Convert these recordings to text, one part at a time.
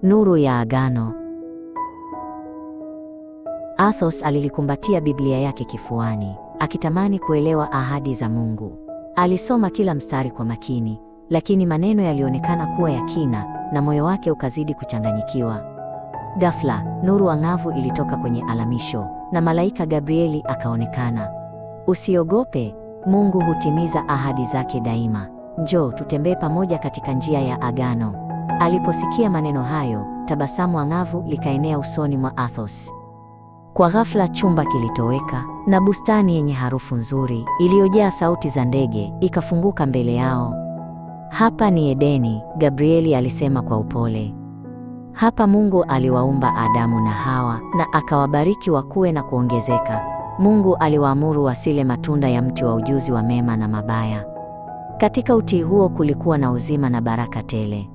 Nuru ya Agano. Athos alilikumbatia Biblia yake kifuani, akitamani kuelewa ahadi za Mungu. Alisoma kila mstari kwa makini, lakini maneno yalionekana kuwa ya kina na moyo wake ukazidi kuchanganyikiwa. Ghafla, nuru angavu ilitoka kwenye alamisho na malaika Gabrieli akaonekana. Usiogope, Mungu hutimiza ahadi zake daima. Njoo tutembee pamoja katika njia ya agano. Aliposikia maneno hayo, tabasamu angavu likaenea usoni mwa Athos. Kwa ghafla chumba kilitoweka na bustani yenye harufu nzuri iliyojaa sauti za ndege ikafunguka mbele yao. Hapa ni Edeni, Gabrieli alisema kwa upole. Hapa Mungu aliwaumba Adamu na Hawa na akawabariki wakue na kuongezeka. Mungu aliwaamuru wasile matunda ya mti wa ujuzi wa mema na mabaya. Katika utii huo kulikuwa na uzima na baraka tele.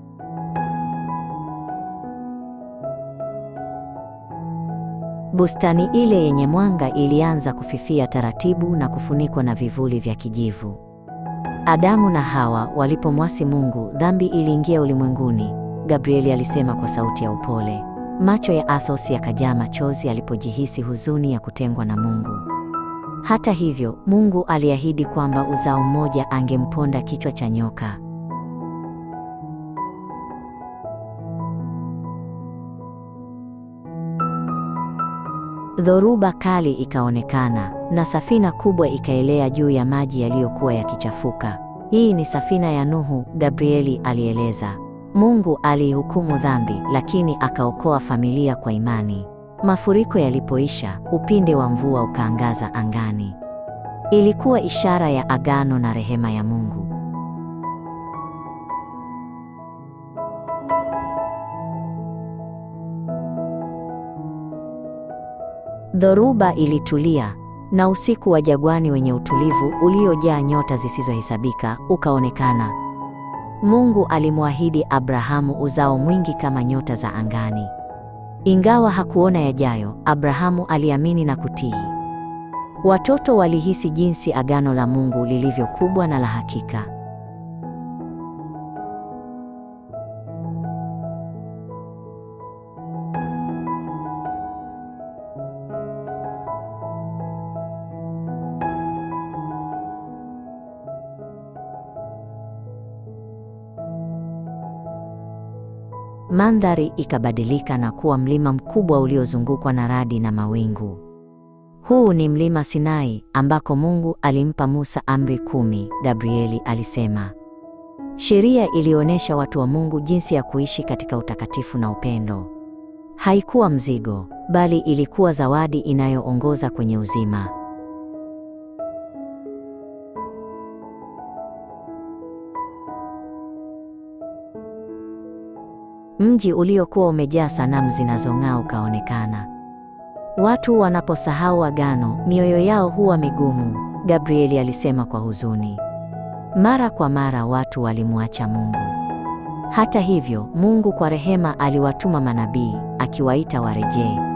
Bustani ile yenye mwanga ilianza kufifia taratibu na kufunikwa na vivuli vya kijivu. Adamu na Hawa walipomwasi Mungu, dhambi iliingia ulimwenguni, Gabrieli alisema kwa sauti ya upole. Macho ya Athos yakajaa machozi alipojihisi huzuni ya kutengwa na Mungu. Hata hivyo, Mungu aliahidi kwamba uzao mmoja angemponda kichwa cha nyoka. Dhoruba kali ikaonekana na safina kubwa ikaelea juu ya maji yaliyokuwa yakichafuka. Hii ni safina ya Nuhu, Gabrieli alieleza. Mungu alihukumu dhambi, lakini akaokoa familia kwa imani. Mafuriko yalipoisha, upinde wa mvua ukaangaza angani. Ilikuwa ishara ya agano na rehema ya Mungu. Dhoruba ilitulia na usiku wa jangwani wenye utulivu uliojaa nyota zisizohesabika ukaonekana. Mungu alimwahidi Abrahamu uzao mwingi kama nyota za angani. Ingawa hakuona yajayo, Abrahamu aliamini na kutii. Watoto walihisi jinsi agano la Mungu lilivyo kubwa na la hakika. Mandhari ikabadilika na kuwa mlima mkubwa uliozungukwa na radi na mawingu. Huu ni mlima Sinai ambako Mungu alimpa Musa amri 10, Gabrieli alisema. Sheria ilionyesha watu wa Mungu jinsi ya kuishi katika utakatifu na upendo. Haikuwa mzigo, bali ilikuwa zawadi inayoongoza kwenye uzima. Mji uliokuwa umejaa sanamu zinazong'aa ukaonekana. Watu wanaposahau agano, mioyo yao huwa migumu, Gabrieli alisema kwa huzuni. Mara kwa mara watu walimwacha Mungu. Hata hivyo, Mungu kwa rehema aliwatuma manabii, akiwaita warejee.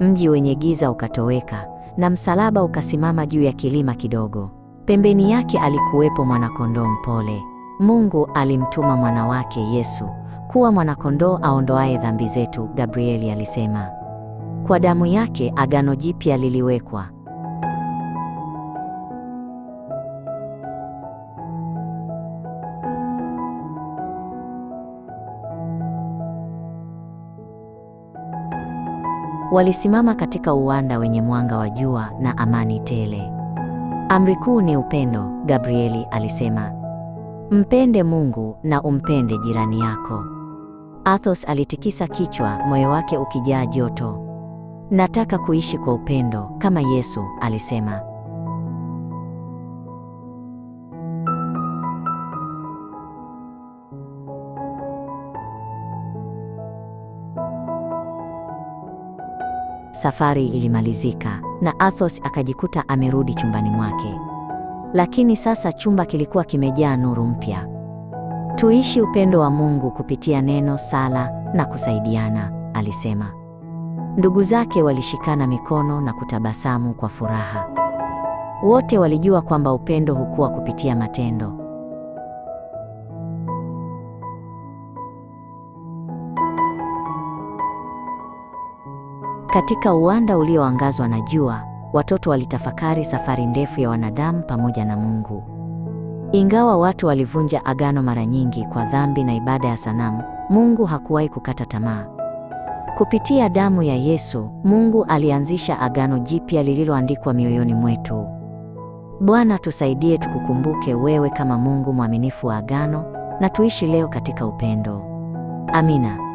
Mji wenye giza ukatoweka na msalaba ukasimama juu ya kilima kidogo. Pembeni yake alikuwepo mwanakondoo mpole. Mungu alimtuma mwana wake Yesu kuwa mwanakondoo aondoaye dhambi zetu, Gabrieli alisema. Kwa damu yake agano jipya liliwekwa. Walisimama katika uwanda wenye mwanga wa jua na amani tele. Amri kuu ni upendo, Gabrieli alisema. Mpende Mungu na umpende jirani yako. Athos alitikisa kichwa, moyo wake ukijaa joto. Nataka kuishi kwa upendo kama Yesu, alisema. Safari ilimalizika na Athos akajikuta amerudi chumbani mwake. Lakini sasa chumba kilikuwa kimejaa nuru mpya. Tuishi upendo wa Mungu kupitia neno, sala na kusaidiana, alisema. Ndugu zake walishikana mikono na kutabasamu kwa furaha. Wote walijua kwamba upendo hukua kupitia matendo. Katika uwanda ulioangazwa na jua, watoto walitafakari safari ndefu ya wanadamu pamoja na Mungu. Ingawa watu walivunja agano mara nyingi kwa dhambi na ibada ya sanamu, Mungu hakuwahi kukata tamaa. Kupitia damu ya Yesu, Mungu alianzisha agano jipya lililoandikwa mioyoni mwetu. Bwana tusaidie tukukumbuke wewe kama Mungu mwaminifu wa agano, na tuishi leo katika upendo. Amina.